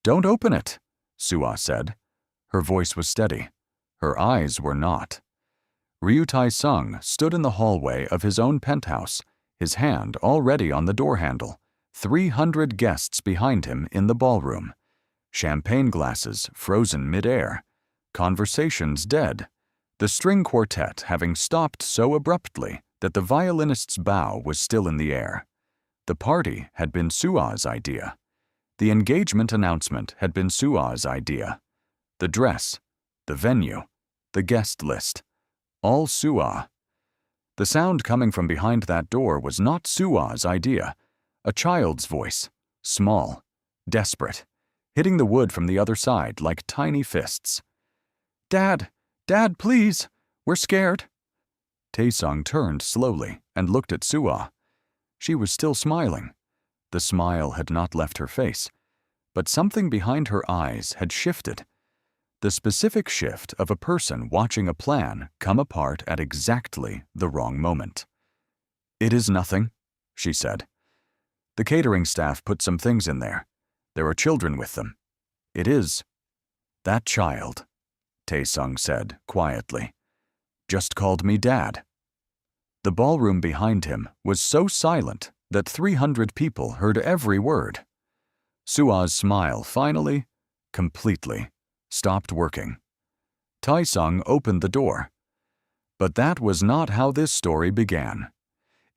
"Don't open it," Sua said. Her voice was steady. Her eyes were not. Ryu Tae-sung stood in the hallway of his own penthouse, his hand already on the door handle, 300 guests behind him in the ballroom. Champagne glasses frozen mid-air. Conversations dead. The string quartet having stopped so abruptly that the violinist's bow was still in the air. The party had been Sua's idea. The engagement announcement had been Sua's idea. The dress, the venue, the guest list, all Sua. The sound coming from behind that door was not Sua's idea. A child's voice, small, desperate, hitting the wood from the other side like tiny fists. "Dad! Dad, please! We're scared!" Tae-sung turned slowly and looked at Sua. She was still smiling. The smile had not left her face, but something behind her eyes had shifted. The specific shift of a person watching a plan come apart at exactly the wrong moment. "It is nothing," she said. "The catering staff put some things in there. There are children with them. It is." "That child," Tae-sung said quietly, "just called me Dad." The ballroom behind him was so silent that 300 people heard every word. Sua's smile finally, completely, stopped working. Tae-sung opened the door. But that was not how this story began.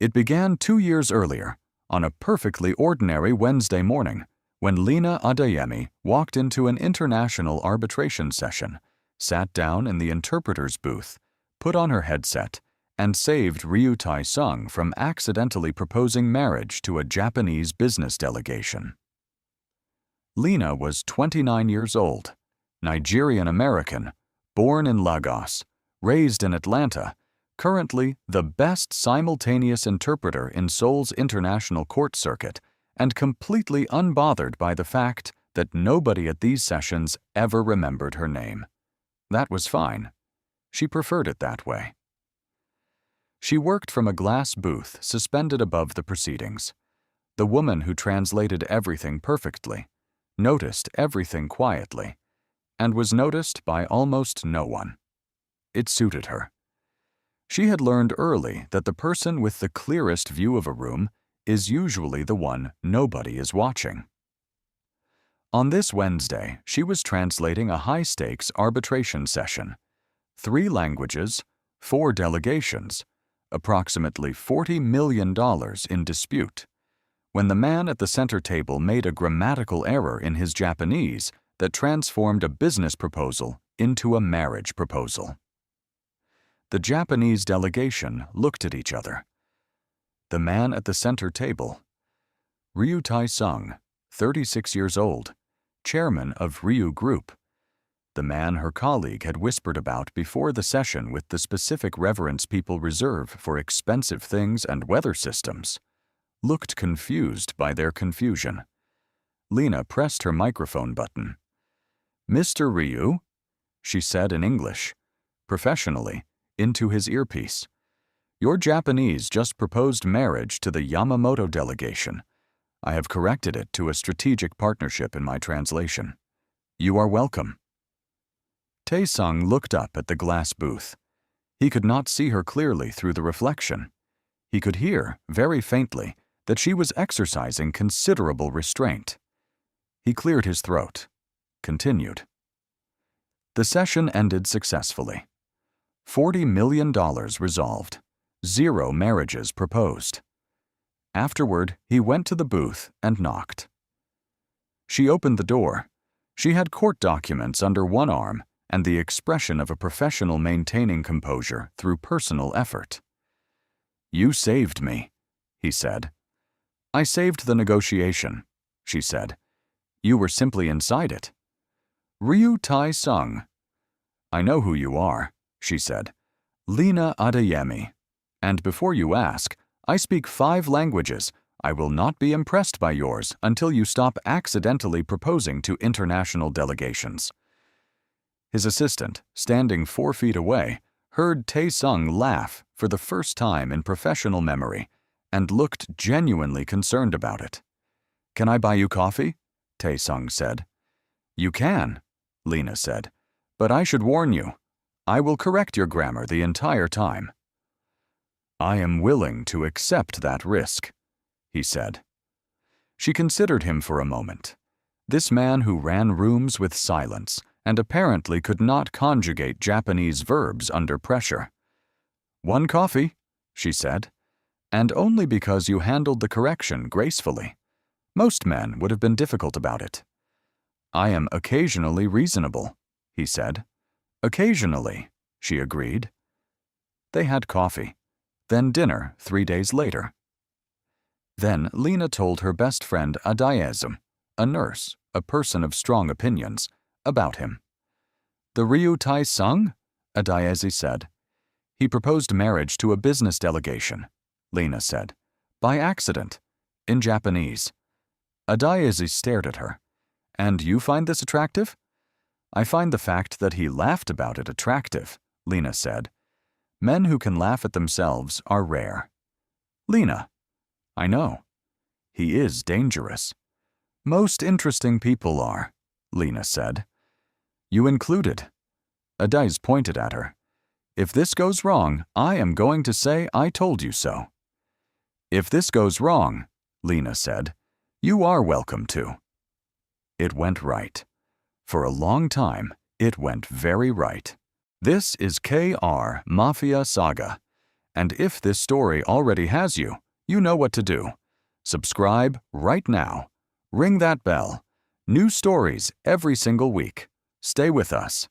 It began 2 years earlier, on a perfectly ordinary Wednesday morning, when Lena Adeyemi walked into an international arbitration session, sat down in the interpreter's booth, put on her headset, and saved Ryu Tae-sung from accidentally proposing marriage to a Japanese business delegation. Lena was 29 years old, Nigerian-American, born in Lagos, raised in Atlanta, currently the best simultaneous interpreter in Seoul's international court circuit, and completely unbothered by the fact that nobody at these sessions ever remembered her name. That was fine. She preferred it that way. She worked from a glass booth suspended above the proceedings. The woman who translated everything perfectly, noticed everything quietly, and was noticed by almost no one. It suited her. She had learned early that the person with the clearest view of a room is usually the one nobody is watching. On this Wednesday, she was translating a high-stakes arbitration session. 3 languages, 4 delegations, approximately $40 million in dispute, when the man at the center table made a grammatical error in his Japanese that transformed a business proposal into a marriage proposal. The Japanese delegation looked at each other. The man at the center table, Ryu Tae-sung, 36 years old, chairman of Ryu Group, the man her colleague had whispered about before the session with the specific reverence people reserve for expensive things and weather systems, looked confused by their confusion. Lena pressed her microphone button. "Mr. Ryu," she said in English, professionally, into his earpiece. "Your Japanese just proposed marriage to the Yamamoto delegation. I have corrected it to a strategic partnership in my translation. You are welcome." Tae-sung looked up at the glass booth. He could not see her clearly through the reflection. He could hear, very faintly, that she was exercising considerable restraint. He cleared his throat, continued. The session ended successfully. $40 million resolved. 0 marriages proposed. Afterward, he went to the booth and knocked. She opened the door. She had court documents under one arm and the expression of a professional maintaining composure through personal effort. "You saved me," he said. "I saved the negotiation," she said. "You were simply inside it." "Ryu Tae-sung." "I know who you are," she said. "Lena Adeyemi. And before you ask, I speak 5 languages. I will not be impressed by yours until you stop accidentally proposing to international delegations." His assistant, standing 4 feet away, heard Tae-sung laugh for the first time in professional memory and looked genuinely concerned about it. "Can I buy you coffee?" Tae-sung said. You can, Lena said, but I should warn you. I will correct your grammar the entire time. I am willing to accept that risk, he said. She considered him for a moment. This man who ran rooms with silence and apparently could not conjugate Japanese verbs under pressure. One coffee, she said, and only because you handled the correction gracefully. Most men would have been difficult about it. I am occasionally reasonable, he said. Occasionally, she agreed. They had coffee, then dinner 3 days later. Then Lena told her best friend Adeyemi, a nurse, a person of strong opinions, about him. The Ryu Tae-sung? Adeyemi said. He proposed marriage to a business delegation, Lena said. By accident, in Japanese. Adeyemi stared at her. And you find this attractive? I find the fact that he laughed about it attractive, Lena said. Men who can laugh at themselves are rare. Lena. I know. He is dangerous. Most interesting people are, Lena said. You included. Adeyemi pointed at her. If this goes wrong, I am going to say I told you so. If this goes wrong, Lena said, you are welcome to. It went right. For a long time, it went very right. This is KR Mafia Saga. And if this story already has you, you know what to do. Subscribe right now. Ring that bell. New stories every single week. Stay with us.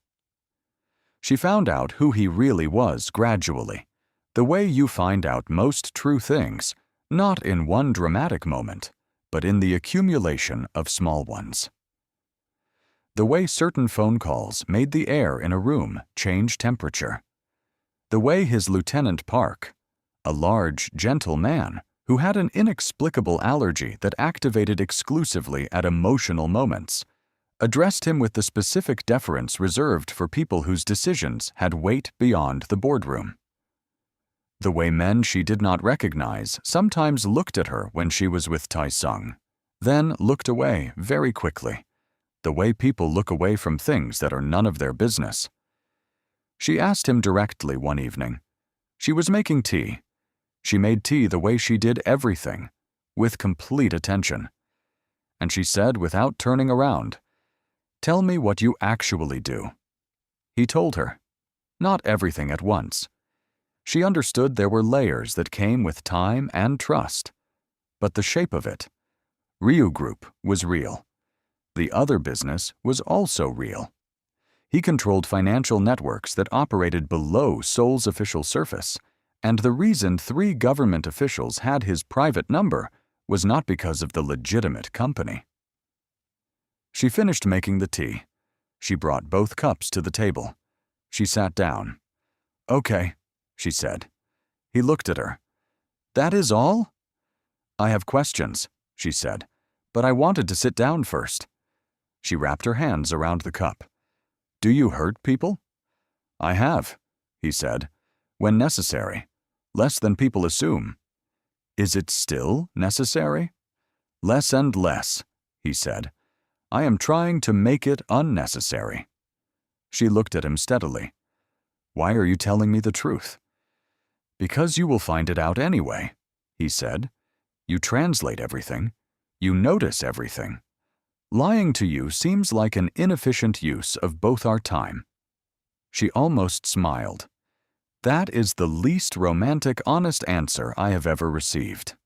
She found out who he really was gradually, the way you find out most true things, not in one dramatic moment, but in the accumulation of small ones. The way certain phone calls made the air in a room change temperature. The way his Lieutenant Park, a large, gentle man who had an inexplicable allergy that activated exclusively at emotional moments, addressed him with the specific deference reserved for people whose decisions had weight beyond the boardroom. The way men she did not recognize sometimes looked at her when she was with Tae-sung, then looked away very quickly. The way people look away from things that are none of their business. She asked him directly one evening. She was making tea. She made tea the way she did everything, with complete attention. And she said without turning around, "Tell me what you actually do." He told her. Not everything at once. She understood there were layers that came with time and trust. But the shape of it. Ryu Group was real. The other business was also real. He controlled financial networks that operated below Seoul's official surface, and the reason 3 government officials had his private number was not because of the legitimate company. She finished making the tea. She brought both cups to the table. She sat down. "Okay," she said. He looked at her. "That is all?" "I have questions," she said, "but I wanted to sit down first." She wrapped her hands around the cup. "Do you hurt people?" "I have," he said, "when necessary. Less than people assume." "Is it still necessary?" "Less and less," he said. "I am trying to make it unnecessary." She looked at him steadily. "Why are you telling me the truth?" "Because you will find it out anyway," he said. "You translate everything. You notice everything. Lying to you seems like an inefficient use of both our time." She almost smiled. "That is the least romantic, honest answer I have ever received."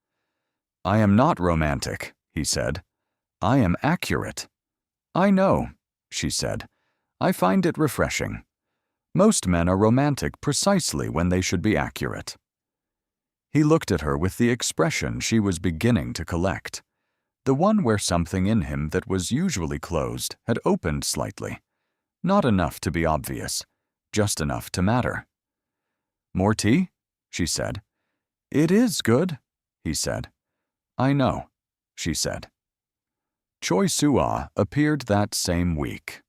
"I am not romantic," he said. "I am accurate." "I know," she said. "I find it refreshing. Most men are romantic precisely when they should be accurate." He looked at her with the expression she was beginning to collect. The one where something in him that was usually closed had opened slightly. Not enough to be obvious, just enough to matter. "More tea?" she said. "It is good," he said. "I know," she said. Choi Soo-ah appeared that same week.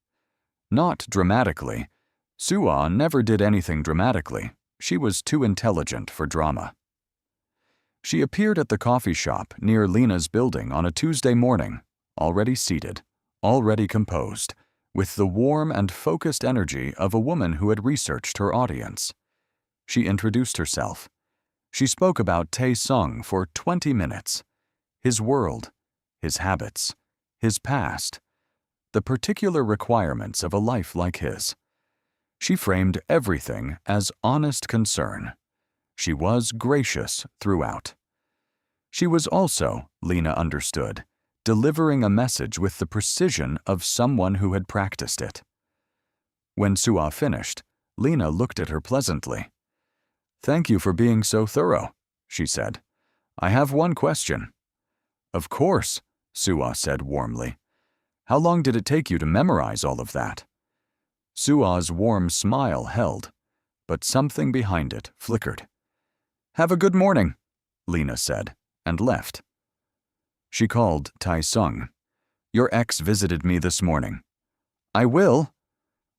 Not dramatically. Soo-ah never did anything dramatically. She was too intelligent for drama. She appeared at the coffee shop near Lena's building on a Tuesday morning, already seated, already composed, with the warm and focused energy of a woman who had researched her audience. She introduced herself. She spoke about Tae-sung for 20 minutes. His world, his habits, his past, the particular requirements of a life like his. She framed everything as honest concern. She was gracious throughout. She was also, Lena understood, delivering a message with the precision of someone who had practiced it. When Soo-ah finished, Lena looked at her pleasantly. "Thank you for being so thorough," she said. "I have one question." "Of course," Soo-ah said warmly. "How long did it take you to memorize all of that?" Soo-ah's warm smile held, but something behind it flickered. "Have a good morning," Lena said, and left. She called Tae-sung. "Your ex visited me this morning." "I will."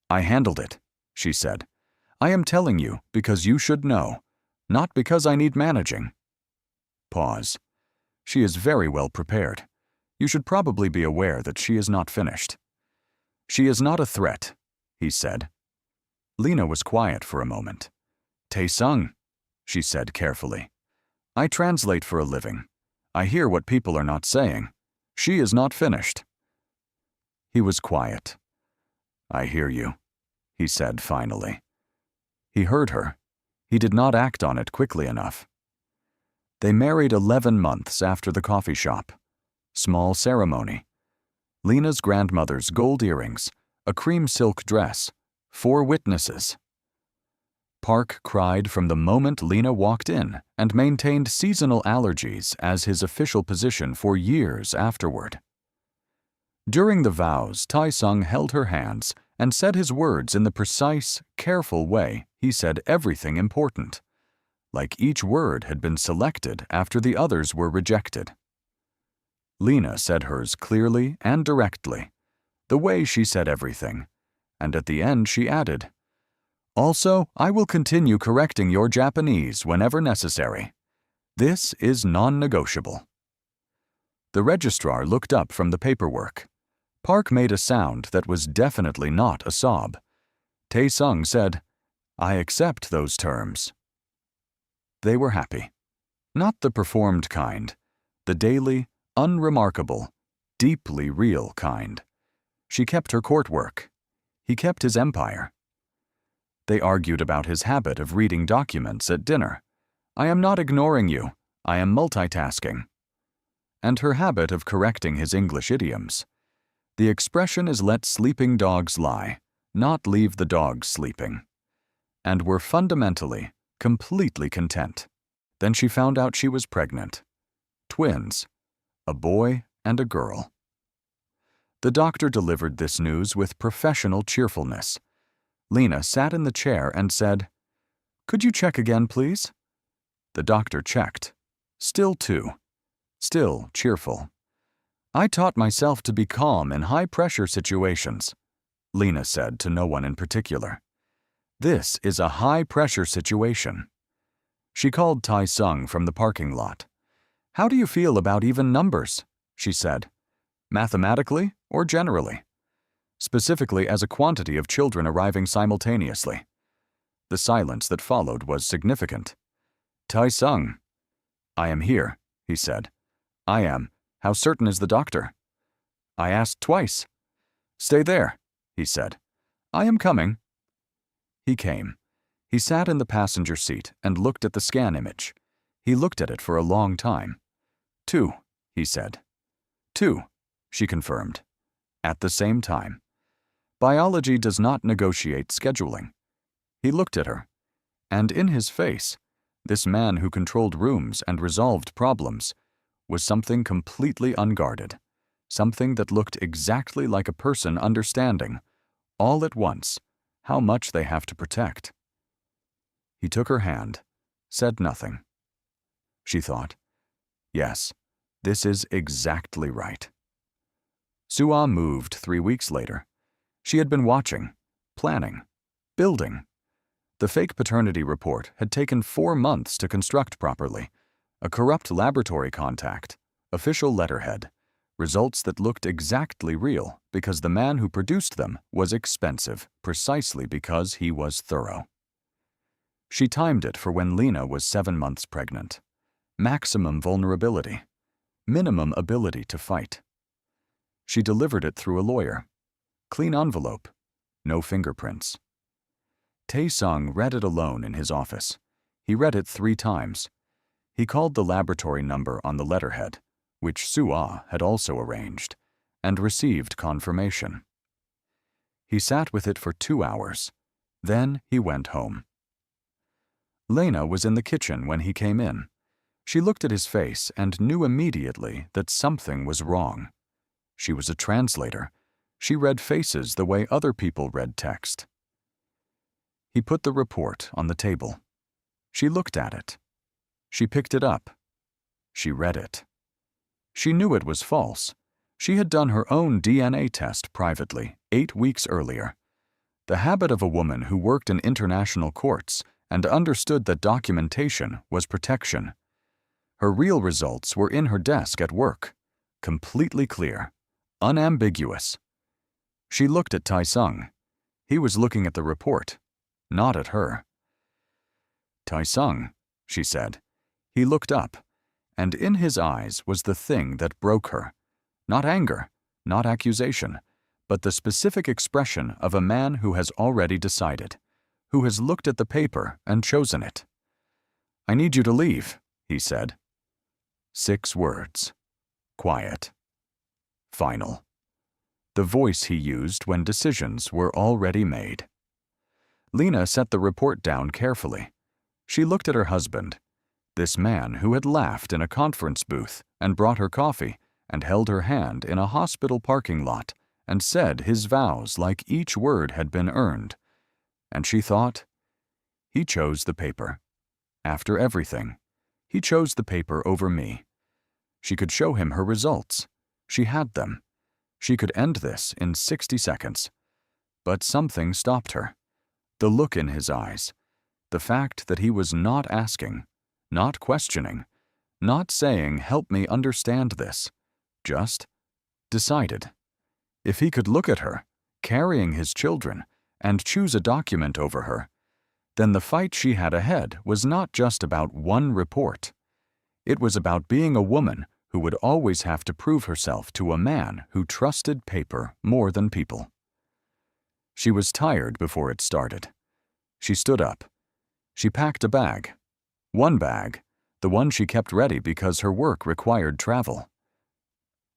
"I handled it," she said. "I am telling you because you should know, not because I need managing." Pause. "She is very well prepared. You should probably be aware that she is not finished." "She is not a threat," he said. Lena was quiet for a moment. "Tae-sung," she said carefully. "I translate for a living. I hear what people are not saying. She is not finished." He was quiet. "I hear you," he said finally. He heard her. He did not act on it quickly enough. They married 11 months after the coffee shop. Small ceremony. Lena's grandmother's gold earrings, a cream silk dress, 4 witnesses. Park cried from the moment Lena walked in and maintained seasonal allergies as his official position for years afterward. During the vows, Tae-sung held her hands and said his words in the precise, careful way he said everything important, like each word had been selected after the others were rejected. Lena said hers clearly and directly, the way she said everything, and at the end she added, "Also, I will continue correcting your Japanese whenever necessary. This is non-negotiable." The registrar looked up from the paperwork. Park made a sound that was definitely not a sob. Tae-sung said, "I accept those terms." They were happy. Not the performed kind, the daily, unremarkable, deeply real kind. She kept her court work. He kept his empire. They argued about his habit of reading documents at dinner. "I am not ignoring you. I am multitasking." And her habit of correcting his English idioms. The expression is "let sleeping dogs lie," not "leave the dogs sleeping." And were fundamentally, completely content. Then she found out she was pregnant. Twins. A boy and a girl. The doctor delivered this news with professional cheerfulness. Lena sat in the chair and said, "Could you check again, please?" The doctor checked. Still 2. Still cheerful. "I taught myself to be calm in high-pressure situations," Lena said to no one in particular. "This is a high-pressure situation." She called Tae-sung from the parking lot. "How do you feel about even numbers?" she said. "Mathematically or generally? Specifically as a quantity of children arriving simultaneously." The silence that followed was significant. "Tae-sung." "I am here," he said. "I am. How certain is the doctor?" "I asked twice." "Stay there," he said. "I am coming." He came. He sat in the passenger seat and looked at the scan image. He looked at it for a long time. 2, he said. 2, she confirmed. At the same time. Biology does not negotiate scheduling. He looked at her, and in his face, this man who controlled rooms and resolved problems, was something completely unguarded, something that looked exactly like a person understanding, all at once, how much they have to protect. He took her hand, said nothing. She thought, yes, this is exactly right. Soo-ah moved 3 weeks later. She had been watching, planning, building. The fake paternity report had taken 4 months to construct properly. A corrupt laboratory contact, official letterhead, results that looked exactly real because the man who produced them was expensive precisely because he was thorough. She timed it for when Lena was 7 months pregnant. Maximum vulnerability. Minimum ability to fight. She delivered it through a lawyer. Clean envelope. No fingerprints. Tae-sung read it alone in his office. He read it 3 times. He called the laboratory number on the letterhead, which Soo-ah had also arranged, and received confirmation. He sat with it for 2 hours. Then he went home. Lena was in the kitchen when he came in. She looked at his face and knew immediately that something was wrong. She was a translator. She read faces the way other people read text. He put the report on the table. She looked at it. She picked it up. She read it. She knew it was false. She had done her own DNA test privately 8 weeks earlier. The habit of a woman who worked in international courts and understood that documentation was protection. Her real results were in her desk at work, completely clear, unambiguous. She looked at Tae-sung. He was looking at the report, not at her. "Tae-sung," she said. He looked up, and in his eyes was the thing that broke her. Not anger, not accusation, but the specific expression of a man who has already decided, who has looked at the paper and chosen it. "I need you to leave," he said. 6 words. Quiet. Final. The voice he used when decisions were already made. Lena set the report down carefully. She looked at her husband, this man who had laughed in a conference booth and brought her coffee and held her hand in a hospital parking lot and said his vows like each word had been earned. And she thought, he chose the paper. After everything, he chose the paper over me. She could show him her results. She had them. She could end this in 60 seconds. But something stopped her. The look in his eyes. The fact that he was not asking, not questioning, not saying, "Help me understand this," just decided. If he could look at her, carrying his children, and choose a document over her, then the fight she had ahead was not just about one report. It was about being a woman who would always have to prove herself to a man who trusted paper more than people. She was tired before it started. She stood up. She packed a bag. One bag, the one she kept ready because her work required travel.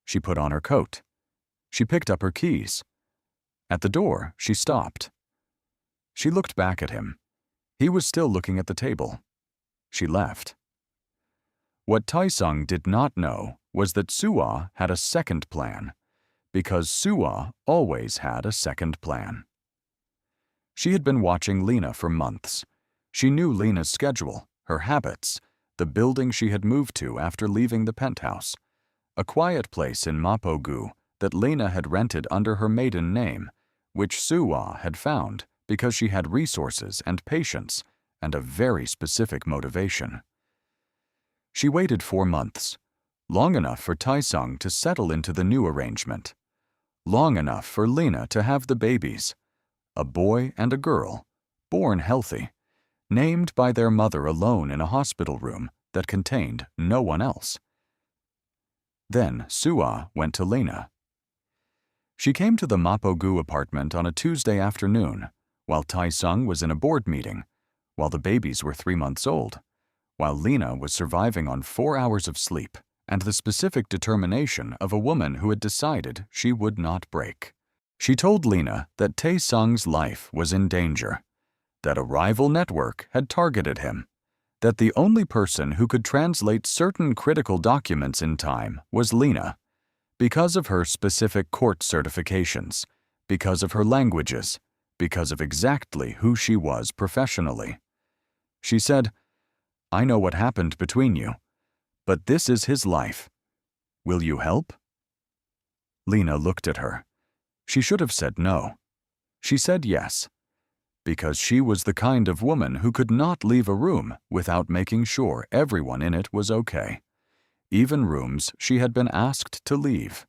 She put on her coat. She picked up her keys. At the door, she stopped. She looked back at him. He was still looking at the table. She left. What Tae-sung did not know was that Soo-ah had a second plan, because Soo-ah always had a second plan. She had been watching Lena for months. She knew Lena's schedule, her habits, the building she had moved to after leaving the penthouse, a quiet place in Mapo-gu that Lena had rented under her maiden name, which Soo-ah had found because she had resources and patience and a very specific motivation. She waited 4 months, long enough for Tae-sung to settle into the new arrangement, long enough for Lena to have the babies, a boy and a girl, born healthy, named by their mother alone in a hospital room that contained no one else. Then Soo-ah went to Lena. She came to the Mapo-gu apartment on a Tuesday afternoon, while Tae-sung was in a board meeting, while the babies were 3 months old, while Lena was surviving on 4 hours of sleep and the specific determination of a woman who had decided she would not break. She told Lena that Tae-sung's life was in danger, that a rival network had targeted him, that the only person who could translate certain critical documents in time was Lena, because of her specific court certifications, because of her languages, because of exactly who she was professionally. She said, "I know what happened between you, but this is his life. Will you help?" Lena looked at her. She should have said no. She said yes, because she was the kind of woman who could not leave a room without making sure everyone in it was okay. even rooms she had been asked to leave.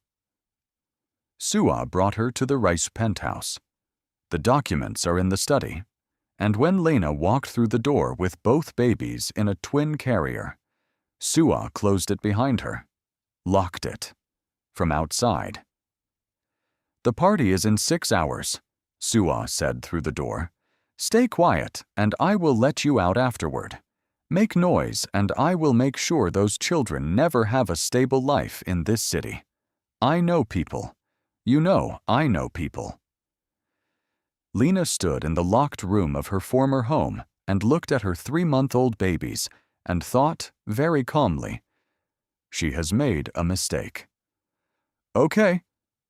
Sua brought her to the Rice penthouse. The documents are in the study, and when Lena walked through the door with both babies in a twin carrier, Sua closed it behind her, locked it, from outside. "The party is in 6 hours," Sua said through the door. "Stay quiet, and I will let you out afterward. Make noise, and I will make sure those children never have a stable life in this city. I know people. You know I know people." Lena stood in the locked room of her former home and looked at her 3-month-old babies and thought very calmly, "She has made a mistake." "Okay,"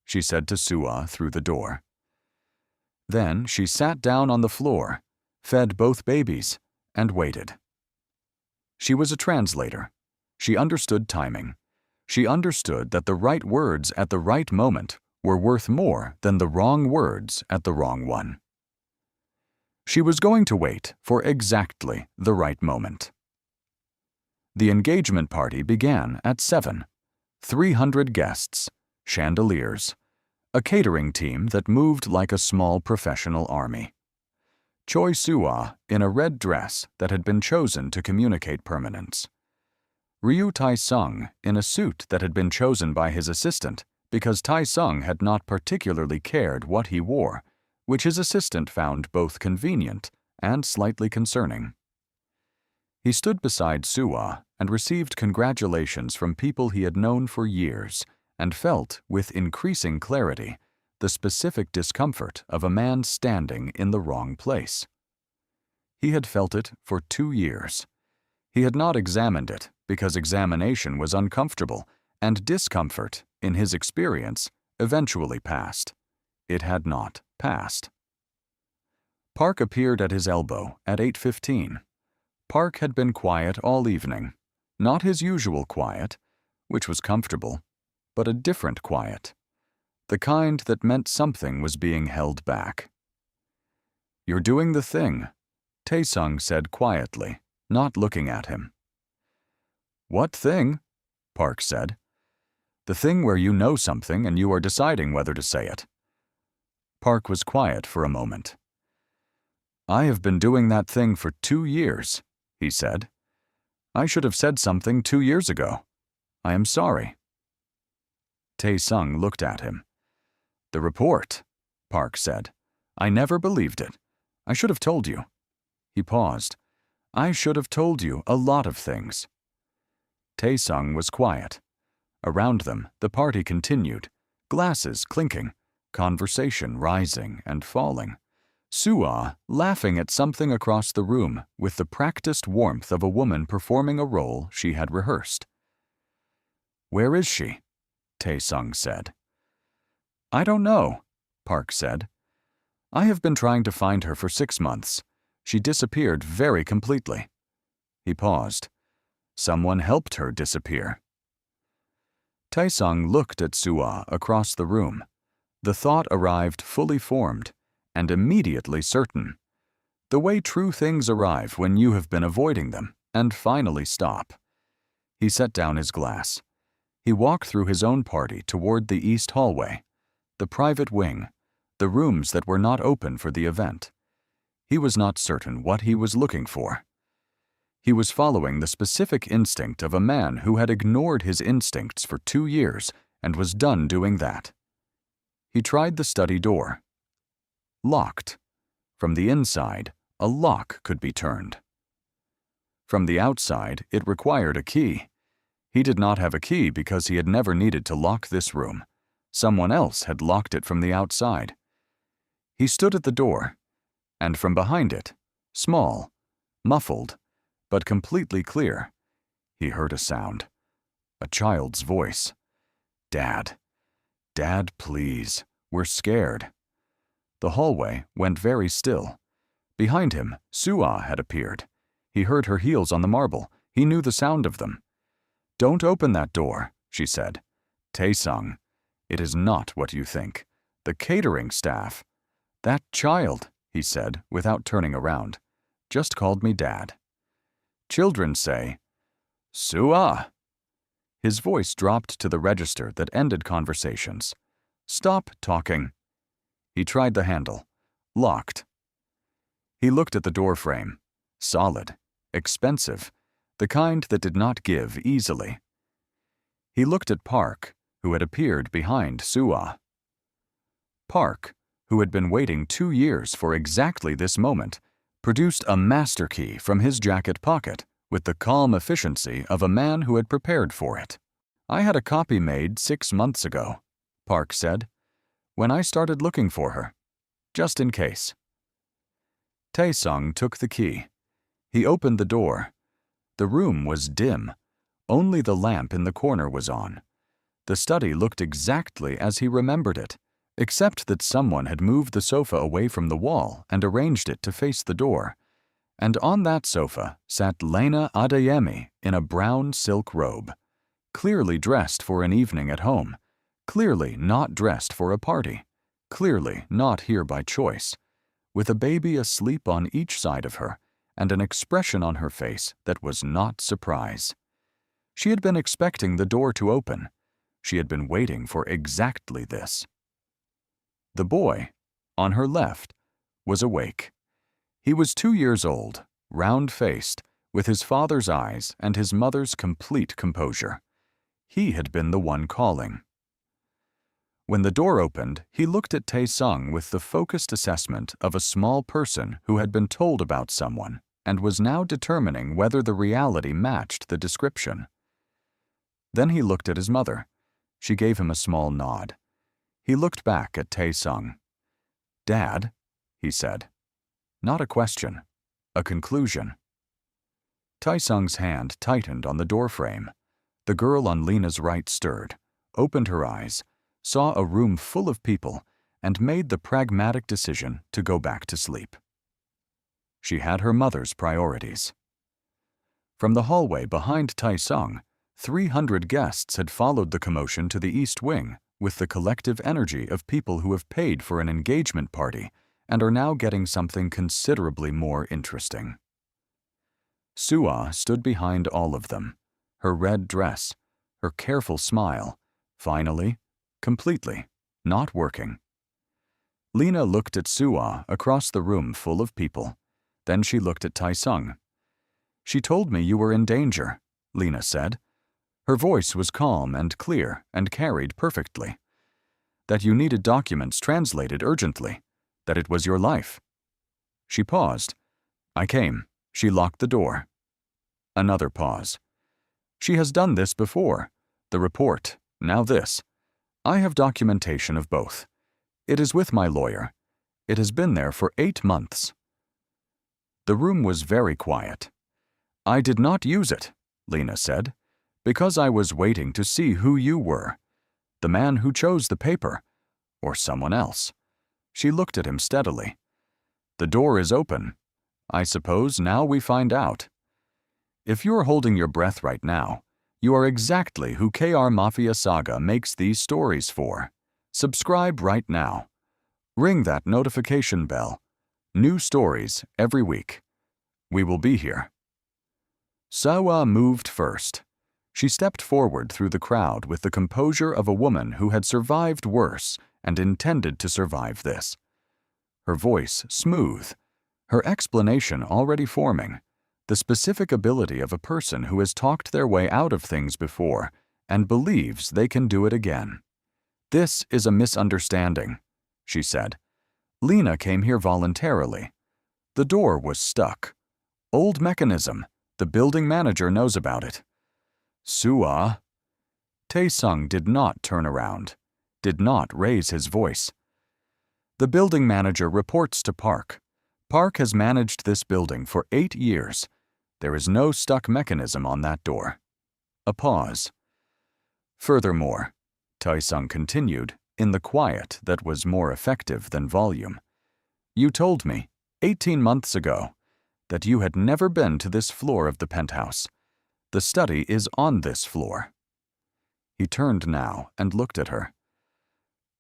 she said to Sua through the door. Then she sat down on the floor, fed both babies, and waited. She was a translator. She understood timing. She understood that the right words at the right moment were worth more than the wrong words at the wrong one. She was going to wait for exactly the right moment. The engagement party began at 7. 300 guests, chandeliers, a catering team that moved like a small professional army. Choi Sua in a red dress that had been chosen to communicate permanence. Ryu Tae-sung in a suit that had been chosen by his assistant because Tae-sung had not particularly cared what he wore, which his assistant found both convenient and slightly concerning. He stood beside Sua and received congratulations from people he had known for years and felt, with increasing clarity, the specific discomfort of a man standing in the wrong place. He had felt it for 2 years. He had not examined it because examination was uncomfortable, and discomfort, in his experience, eventually passed. It had not passed. Park appeared at his elbow at 8:15. Park had been quiet all evening, not his usual quiet, which was comfortable, but a different quiet, the kind that meant something was being held back. "You're doing the thing," Tae-sung said quietly, not looking at him. "What thing?" Park said. "The thing where you know something and you are deciding whether to say it." Park was quiet for a moment. "I have been doing that thing for 2 years," he said. "I should have said something 2 years ago. I am sorry." Tae-sung looked at him. "The report," Park said. "I never believed it. I should have told you." He paused. "I should have told you a lot of things." Tae-sung was quiet. Around them, the party continued, glasses clinking, conversation rising and falling. Sua laughing at something across the room with the practiced warmth of a woman performing a role she had rehearsed. "Where is she?" Tae-sung said. "I don't know," Park said. "I have been trying to find her for 6 months. She disappeared very completely." He paused. "Someone helped her disappear." Tae-sung looked at Sua across the room. The thought arrived fully formed and immediately certain. The way true things arrive when you have been avoiding them and finally stop. He set down his glass. He walked through his own party toward the east hallway, the private wing, the rooms that were not open for the event. He was not certain what he was looking for. He was following the specific instinct of a man who had ignored his instincts for 2 years and was done doing that. He tried the study door. Locked. From the inside, a lock could be turned. From the outside, it required a key. He did not have a key because he had never needed to lock this room. Someone else had locked it from the outside. He stood at the door, and from behind it, small, muffled, but completely clear, he heard a sound. A child's voice. "Dad. Dad, please. We're scared." The hallway went very still. Behind him, Sua had appeared. He heard her heels on the marble. He knew the sound of them. "Don't open that door," she said. "Tae-sung, it is not what you think. The catering staff." "That child," he said without turning around, "just called me Dad. Children say, 'Sua.'" His voice dropped to the register that ended conversations. "Stop talking." He tried the handle. Locked. He looked at the door frame. Solid. Expensive. The kind that did not give easily. He looked at Park, who had appeared behind Sua. Park, who had been waiting 2 years for exactly this moment, produced a master key from his jacket pocket with the calm efficiency of a man who had prepared for it. "I had a copy made 6 months ago," Park said, "when I started looking for her, just in case." Tae-sung took the key. He opened the door. The room was dim. Only the lamp in the corner was on. The study looked exactly as he remembered it, except that someone had moved the sofa away from the wall and arranged it to face the door. And on that sofa sat Lena Adeyemi in a brown silk robe, clearly dressed for an evening at home, clearly not dressed for a party, clearly not here by choice, with a baby asleep on each side of her and an expression on her face that was not surprise. She had been expecting the door to open. She had been waiting for exactly this. The boy, on her left, was awake. He was 2 years old, round-faced, with his father's eyes and his mother's complete composure. He had been the one calling. When the door opened, he looked at Tae-sung with the focused assessment of a small person who had been told about someone and was now determining whether the reality matched the description. Then he looked at his mother. She gave him a small nod. He looked back at Tae-sung. "Dad," he said. Not a question, a conclusion. Tae-sung's hand tightened on the doorframe. The girl on Lena's right stirred, opened her eyes, saw a room full of people, and made the pragmatic decision to go back to sleep. She had her mother's priorities. From the hallway behind Tae-sung, 300 guests had followed the commotion to the East Wing with the collective energy of people who have paid for an engagement party and are now getting something considerably more interesting. Sua stood behind all of them, her red dress, her careful smile, finally, completely, not working. Lena looked at Sua across the room full of people. Then she looked at Tae-sung. "She told me you were in danger," Lena said. Her voice was calm and clear and carried perfectly. "That you needed documents translated urgently. That it was your life." She paused. "I came." She locked the door. Another pause. "She has done this before. The report, now this. I have documentation of both. It is with my lawyer. It has been there for 8 months." The room was very quiet. "I did not use it," Lena said, "because I was waiting to see who you were. The man who chose the paper, or someone else." She looked at him steadily. "The door is open. I suppose now we find out. If you're holding your breath right now, you are exactly who KR Mafia Saga makes these stories for. Subscribe right now. Ring that notification bell. New stories every week. We will be here." Sawa moved first. She stepped forward through the crowd with the composure of a woman who had survived worse and intended to survive this. Her voice smooth, her explanation already forming, the specific ability of a person who has talked their way out of things before and believes they can do it again. "This is a misunderstanding," she said. "Lena came here voluntarily. The door was stuck. Old mechanism. The building manager knows about it." "Sua." Tae-sung did not turn around, did not raise his voice. "The building manager reports to Park. Park has managed this building for 8 years. There is no stuck mechanism on that door." A pause. "Furthermore," Tae-sung continued, in the quiet that was more effective than volume, "you told me, 18 months ago, that you had never been to this floor of the penthouse. The study is on this floor." He turned now and looked at her.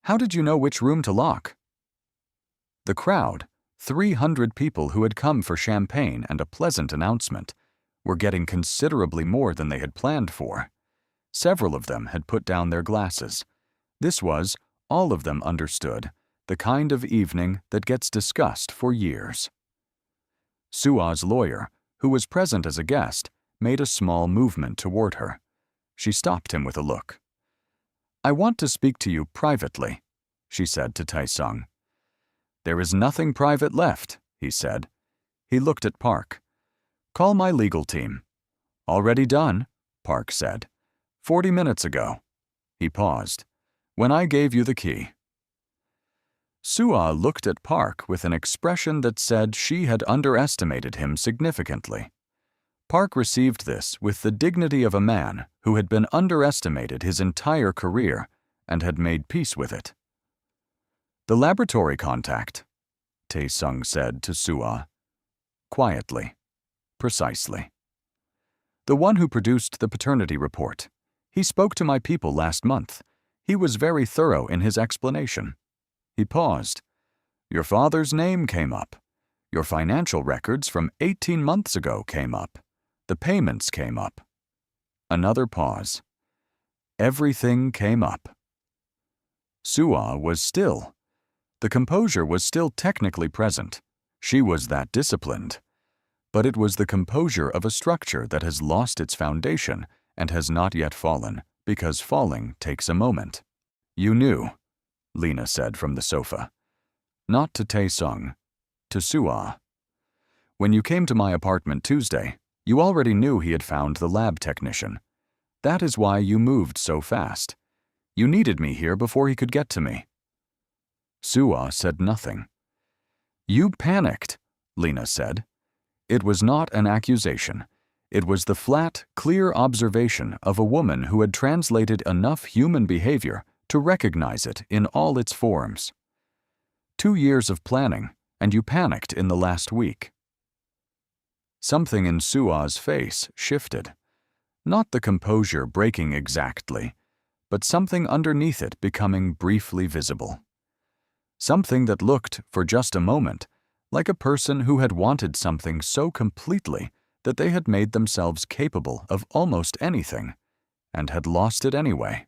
"How did you know which room to lock?" The crowd, 300 people who had come for champagne and a pleasant announcement, were getting considerably more than they had planned for. Several of them had put down their glasses. This was, all of them understood, the kind of evening that gets discussed for years. Sua's lawyer, who was present as a guest, made a small movement toward her. She stopped him with a look. "I want to speak to you privately," she said to Tae-sung. "There is nothing private left," he said. He looked at Park. "Call my legal team." "Already done," Park said. 40 minutes ago." He paused. "When I gave you the key." Sua looked at Park with an expression that said she had underestimated him significantly. Park received this with the dignity of a man who had been underestimated his entire career and had made peace with it. "The laboratory contact," Tae-sung said to Sua. Quietly. Precisely. "The one who produced the paternity report. He spoke to my people last month. He was very thorough in his explanation." He paused. "Your father's name came up. Your financial records from 18 months ago came up. The payments came up." Another pause. Everything came up. Sua was still. The composure was still technically present. She was that disciplined. But it was the composure of a structure that has lost its foundation and has not yet fallen, because falling takes a moment. "You knew," Lena said from the sofa. Not to Tae-sung, to Sua. "When you came to my apartment Tuesday, you already knew he had found the lab technician. That is why you moved so fast. You needed me here before he could get to me." Sua said nothing. "You panicked," Lena said. It was not an accusation. It was the flat, clear observation of a woman who had translated enough human behavior to recognize it in all its forms. 2 years of planning, and you panicked in the last week. Something in Sua's face shifted. Not the composure breaking exactly, but something underneath it becoming briefly visible. Something that looked, for just a moment, like a person who had wanted something so completely that they had made themselves capable of almost anything, and had lost it anyway.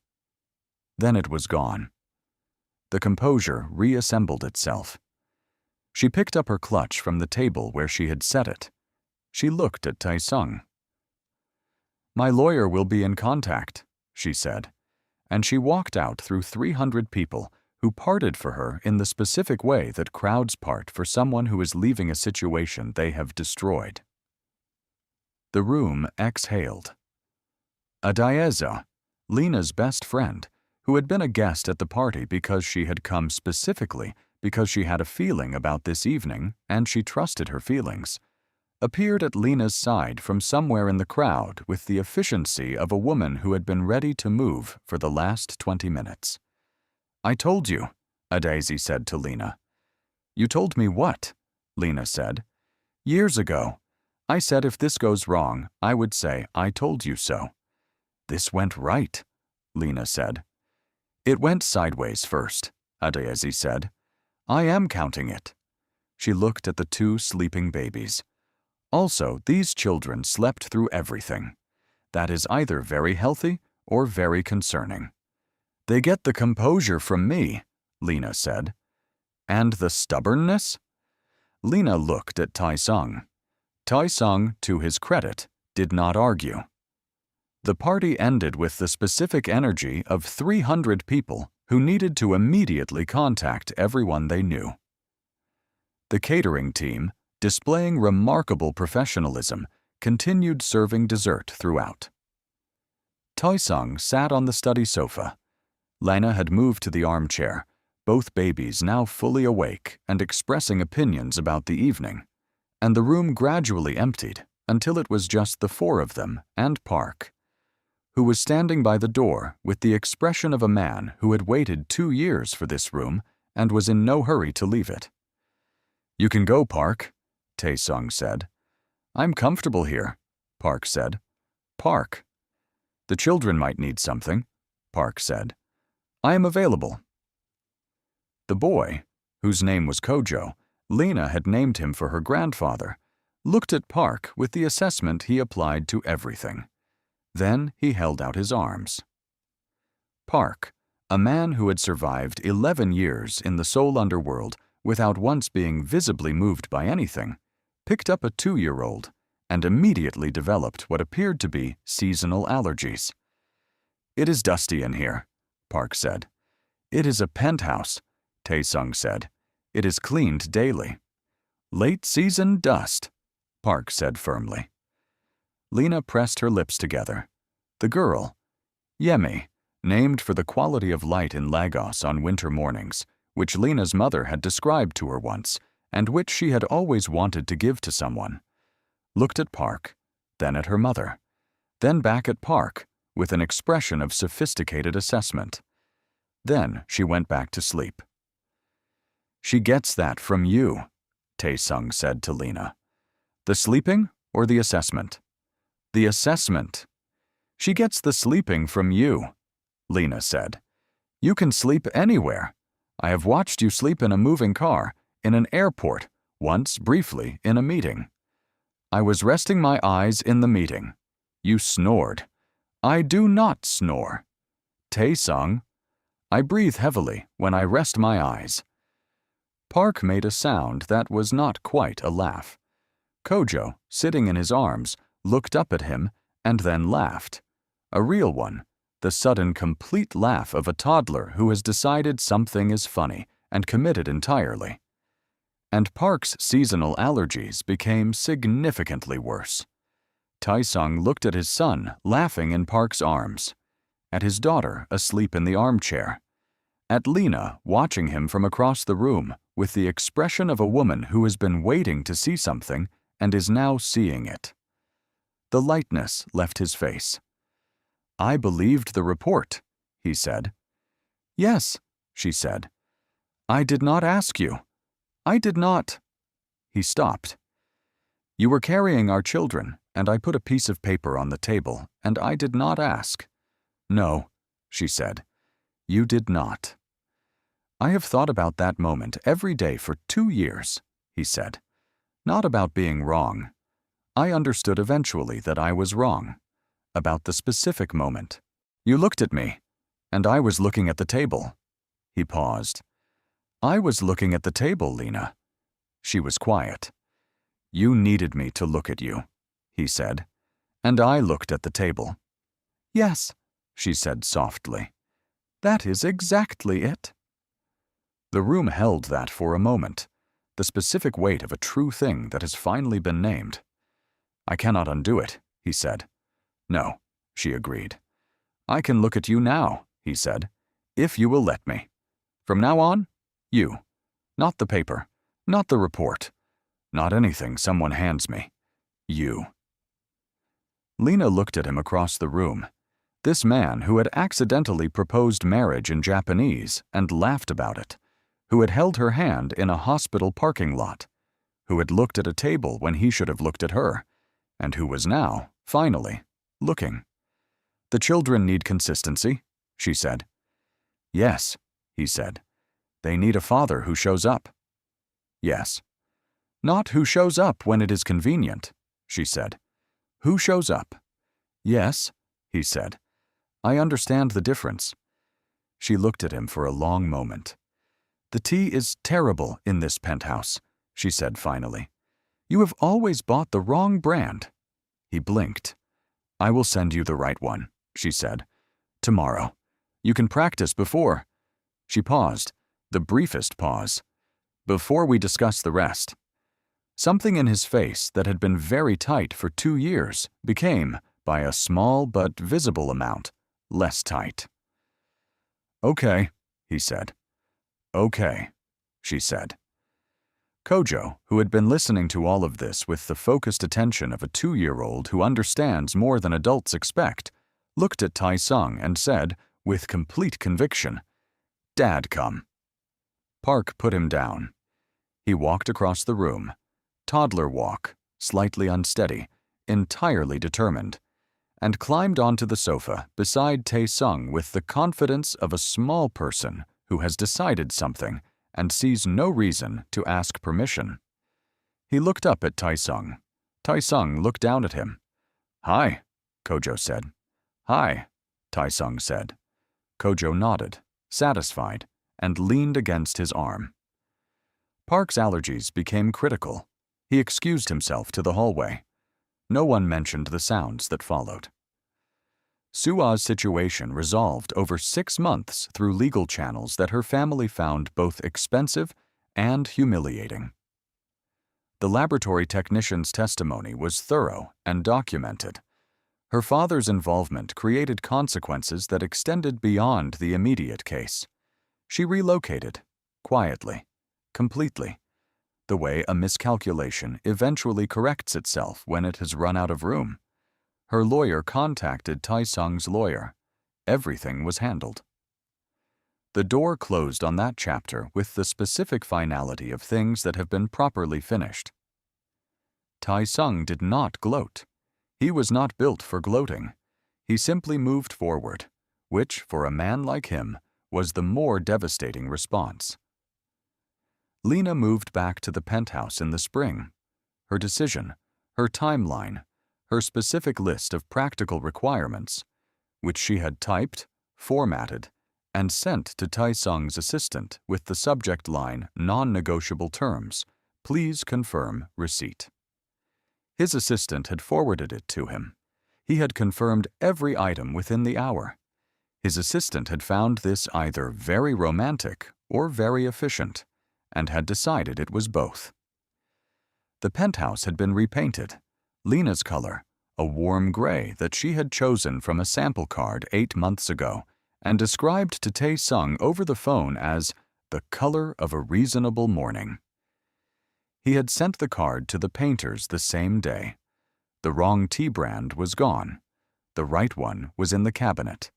Then it was gone. The composure reassembled itself. She picked up her clutch from the table where she had set it. She looked at Tae-sung. "My lawyer will be in contact," she said, and she walked out through 300 people who parted for her in the specific way that crowds part for someone who is leaving a situation they have destroyed. The room exhaled. Adeyemi, Lena's best friend, who had been a guest at the party because she had come specifically because she had a feeling about this evening and she trusted her feelings, appeared at Lena's side from somewhere in the crowd with the efficiency of a woman who had been ready to move for the last 20 minutes. "I told you," Adeyemi said to Lena. "You told me what?" Lena said. "Years ago. I said if this goes wrong, I would say, I told you so." "This went right," Lena said. "It went sideways first," Adeyemi said. "I am counting it." She looked at the 2 sleeping babies. Also, these children slept through everything. That is either very healthy or very concerning. "They get the composure from me," Lena said. "And the stubbornness?" Lena looked at Tae-sung. Tae-sung, to his credit, did not argue. The party ended with the specific energy of 300 people who needed to immediately contact everyone they knew. The catering team, displaying remarkable professionalism, continued serving dessert throughout. Tae-sung sat on the study sofa. Lena had moved to the armchair, both babies now fully awake and expressing opinions about the evening, and the room gradually emptied until it was just the 4 of them and Park, who was standing by the door with the expression of a man who had waited 2 years for this room and was in no hurry to leave it. "You can go, Park," Tae-sung said. "I'm comfortable here," Park said. "Park." "The children might need something," Park said. "I am available." The boy, whose name was Kojo, Lena had named him for her grandfather, looked at Park with the assessment he applied to everything. Then he held out his arms. Park, a man who had survived 11 years in the Seoul underworld without once being visibly moved by anything, picked up a 2-year-old and immediately developed what appeared to be seasonal allergies. "It is dusty in here," Park said. "It is a penthouse," Tae-sung said. "It is cleaned daily." "Late season dust," Park said firmly. Lena pressed her lips together. The girl, Yemi, named for the quality of light in Lagos on winter mornings, which Lena's mother had described to her once and which she had always wanted to give to someone, looked at Park, then at her mother, then back at Park with an expression of sophisticated assessment. Then she went back to sleep. "She gets that from you," Tae-sung said to Lena. "The sleeping or the assessment?" "The assessment." "She gets the sleeping from you," Lena said. "You can sleep anywhere. I have watched you sleep in a moving car, in an airport, once briefly in a meeting. I was resting my eyes in the meeting. You snored. I do not snore. Tae-sung, I breathe heavily when I rest my eyes." Park made a sound that was not quite a laugh. Kojo, sitting in his arms, looked up at him and then laughed. A real one, the sudden complete laugh of a toddler who has decided something is funny and committed entirely. And Park's seasonal allergies became significantly worse. Tae-sung looked at his son laughing in Park's arms, at his daughter asleep in the armchair, at Lena watching him from across the room with the expression of a woman who has been waiting to see something and is now seeing it. The lightness left his face. "I believed the report," he said. "Yes," she said. "I did not ask you. I did not—" He stopped. "You were carrying our children, and I put a piece of paper on the table, and I did not ask." "No," she said. "You did not." "I have thought about that moment every day for 2 years," he said. "Not about being wrong. I understood eventually that I was wrong. About the specific moment. You looked at me, and I was looking at the table." He paused. "I was looking at the table, Lena." She was quiet. "You needed me to look at you," he said, "and I looked at the table." "Yes," she said softly. "That is exactly it." The room held that for a moment, the specific weight of a true thing that has finally been named. "I cannot undo it," he said. "No," she agreed. "I can look at you now," he said, "if you will let me. From now on, you. Not the paper, not the report, not anything someone hands me. You." Lena looked at him across the room. This man who had accidentally proposed marriage in Japanese and laughed about it, who had held her hand in a hospital parking lot, who had looked at a table when he should have looked at her, and who was now, finally, looking. "The children need consistency," she said. "Yes," he said. "They need a father who shows up." "Yes." "Not who shows up when it is convenient," she said. "Who shows up." "Yes," he said. "I understand the difference." She looked at him for a long moment. "The tea is terrible in this penthouse," she said finally. "You have always bought the wrong brand." He blinked. "I will send you the right one," she said. "Tomorrow. You can practice before." She paused, the briefest pause. "Before we discuss the rest." Something in his face that had been very tight for 2 years became, by a small but visible amount, less tight. "Okay," he said. "Okay," she said. Kojo, who had been listening to all of this with the focused attention of a 2-year-old who understands more than adults expect, looked at Tae-sung and said, with complete conviction, "Dad, come." Park put him down. He walked across the room, toddler walk, slightly unsteady, entirely determined, and climbed onto the sofa beside Tae-sung with the confidence of a small person who has decided something and sees no reason to ask permission. He looked up at Tae-sung. Tae-sung looked down at him. "Hi," Kojo said. Hi, Tae-sung said. Kojo nodded, satisfied, and leaned against his arm. Park's allergies became critical. He excused himself to the hallway. No one mentioned the sounds that followed. Sua's situation resolved over 6 months through legal channels that her family found both expensive and humiliating. The laboratory technician's testimony was thorough and documented. Her father's involvement created consequences that extended beyond the immediate case. She relocated, quietly, completely, the way a miscalculation eventually corrects itself when it has run out of room. Her lawyer contacted Tae-sung's lawyer. Everything was handled. The door closed on that chapter with the specific finality of things that have been properly finished. Tae-sung did not gloat. He was not built for gloating. He simply moved forward, which, for a man like him, was the more devastating response. Lena moved back to the penthouse in the spring. Her decision, her timeline, her specific list of practical requirements, which she had typed, formatted, and sent to Tae-sung's assistant with the subject line non-negotiable terms, please confirm receipt. His assistant had forwarded it to him. He had confirmed every item within the hour. His assistant had found this either very romantic or very efficient, and had decided it was both. The penthouse had been repainted, Lena's color, a warm gray that she had chosen from a sample card 8 months ago, and described to Tae-sung over the phone as the color of a reasonable morning. He had sent the card to the painters the same day. The wrong tea brand was gone. The right one was in the cabinet.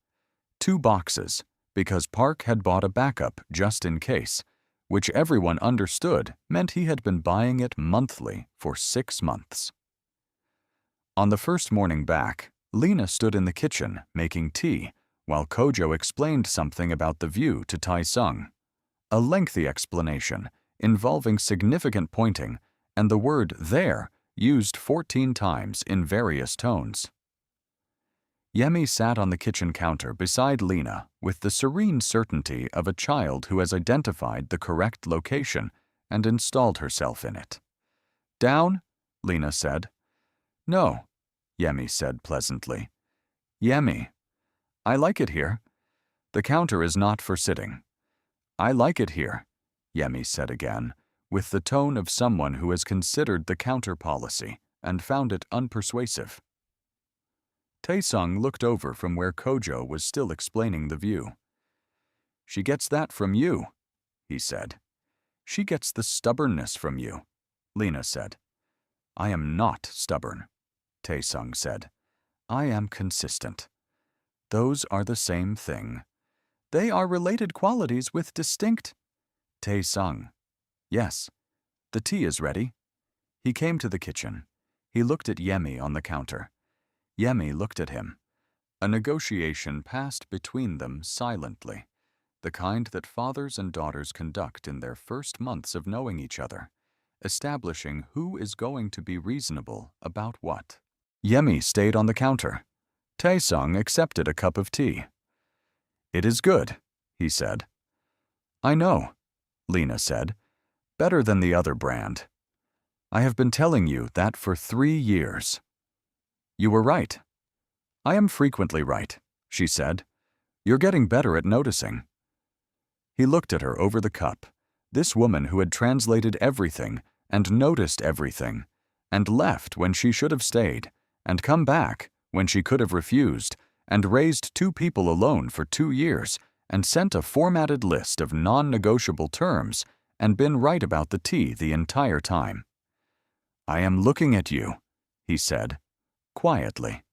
2 boxes, because Park had bought a backup just in case, which everyone understood meant he had been buying it monthly for 6 months. On the first morning back, Lena stood in the kitchen making tea while Kojo explained something about the view to Tae-sung. A lengthy explanation involving significant pointing and the word there used 14 times in various tones. Yemi sat on the kitchen counter beside Lena with the serene certainty of a child who has identified the correct location and installed herself in it. Down? Lena said. No, Yemi said pleasantly. Yemi. I like it here. The counter is not for sitting. I like it here, Yemi said again, with the tone of someone who has considered the counter policy and found it unpersuasive. Tae-sung looked over from where Kojo was still explaining the view. She gets that from you, he said. She gets the stubbornness from you, Lena said. I am not stubborn, Tae-sung said. I am consistent. Those are the same thing. They are related qualities with distinct... Tae-sung. Yes. The tea is ready. He came to the kitchen. He looked at Yemi on the counter. Yemi looked at him. A negotiation passed between them silently, the kind that fathers and daughters conduct in their first months of knowing each other, establishing who is going to be reasonable about what. Yemi stayed on the counter. Tae-sung accepted a cup of tea. It is good, he said. I know, Lena said. Better than the other brand. I have been telling you that for 3 years. You were right. I am frequently right, she said. You're getting better at noticing. He looked at her over the cup, this woman who had translated everything and noticed everything, and left when she should have stayed, and come back when she could have refused, and raised 2 people alone for 2 years, and sent a formatted list of non-negotiable terms, and been right about the tea the entire time. I am looking at you, he said, quietly,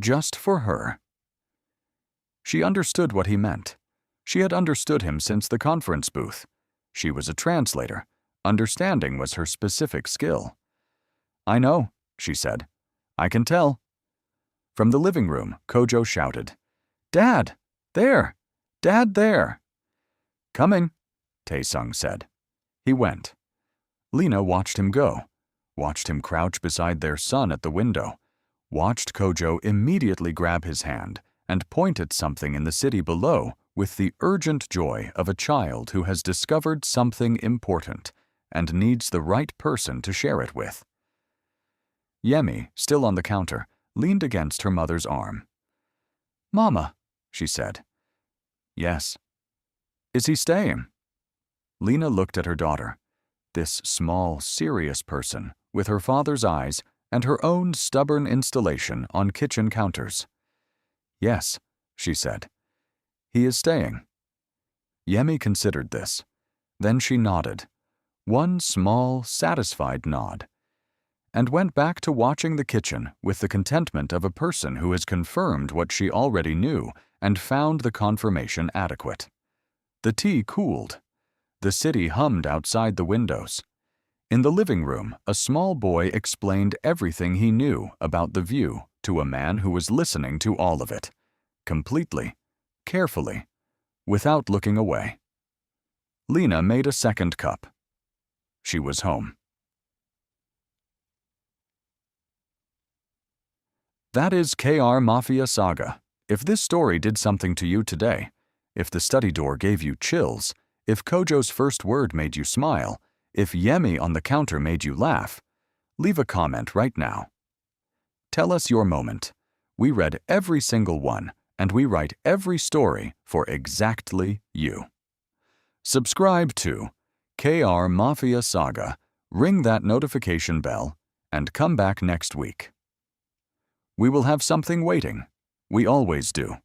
just for her. She understood what he meant. She had understood him since the conference booth. She was a translator. Understanding was her specific skill. I know, she said. I can tell. From the living room, Kojo shouted, Dad, there! Dad, there! Coming, Tae-sung said. He went. Lena watched him go, watched him crouch beside their son at the window, watched Kojo immediately grab his hand and point at something in the city below with the urgent joy of a child who has discovered something important and needs the right person to share it with. Yemi, still on the counter, leaned against her mother's arm. "Mama," she said. "Yes." "Is he staying?" Lena looked at her daughter, this small, serious person with her father's eyes and her own stubborn installation on kitchen counters. "Yes," she said. "He is staying." Yemi considered this. Then she nodded, one small, satisfied nod, and went back to watching the kitchen with the contentment of a person who has confirmed what she already knew and found the confirmation adequate. The tea cooled. The city hummed outside the windows. In the living room, a small boy explained everything he knew about the view to a man who was listening to all of it, completely, carefully, without looking away. Lena made a second cup. She was home. That is KR Mafia Saga. If this story did something to you today, if the study door gave you chills, if Kojo's first word made you smile, if Yemi on the counter made you laugh, leave a comment right now. Tell us your moment. We read every single one, and we write every story for exactly you. Subscribe to KR Mafia Saga, ring that notification bell, and come back next week. We will have something waiting. We always do.